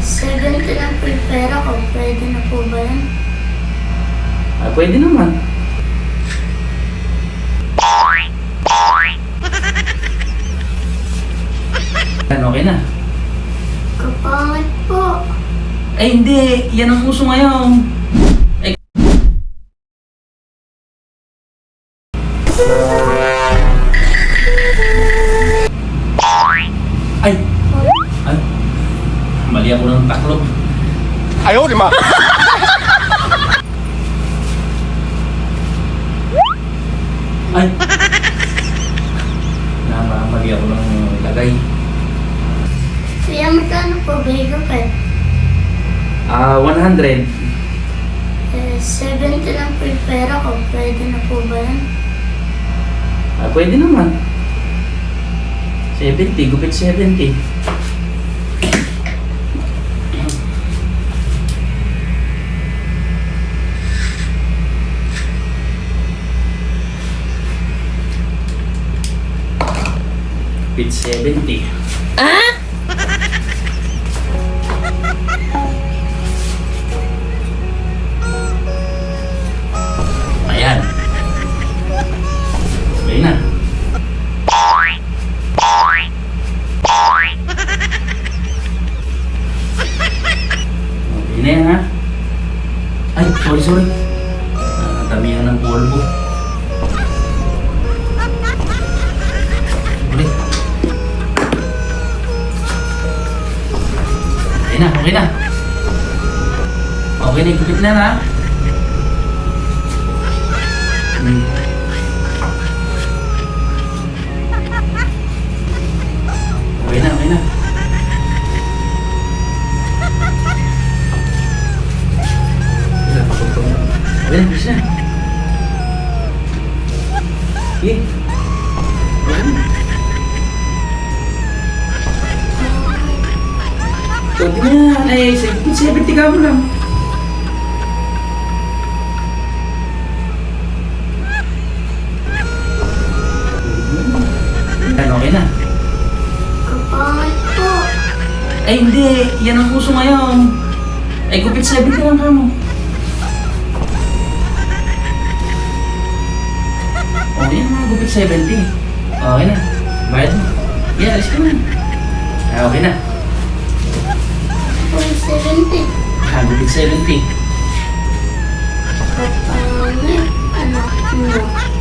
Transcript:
70 lang po yung pera ko. Pwede na po ba yan? Pwede naman. Okay na. Kapangit po. Ay, hindi. Yan ang uso ngayon. Ay. Ay. Ay. Mali ako ng taklo. Ayaw, di ma. Ay. Mali ako ng lagay. Kuya, magkano po ba yung pet? 100. 70 lang po yung pera ko. Pwede na po ba yan? Pwede naman. 70, gupit 70. Gupit 70. Ayan. Okay na. Okay na yan, ha? Ay, sorry. Damihan ng polvo. Sorry. Okay na. Okay na, ikupit na, ha? Okay na. Okay na, bisa na. Okay. Kunti na, ay, 70 ka mo lang. Okay na. Kapangit po. Ay, hindi. Yan ang uso ngayon. Ay, gupit 70 lang ka mo. Okay na, gupit 70. Okay na. Bayad mo. Yeah, alis ka na. Okay na. Po yung 70. Gupit 70. Kapangit. Anak mo.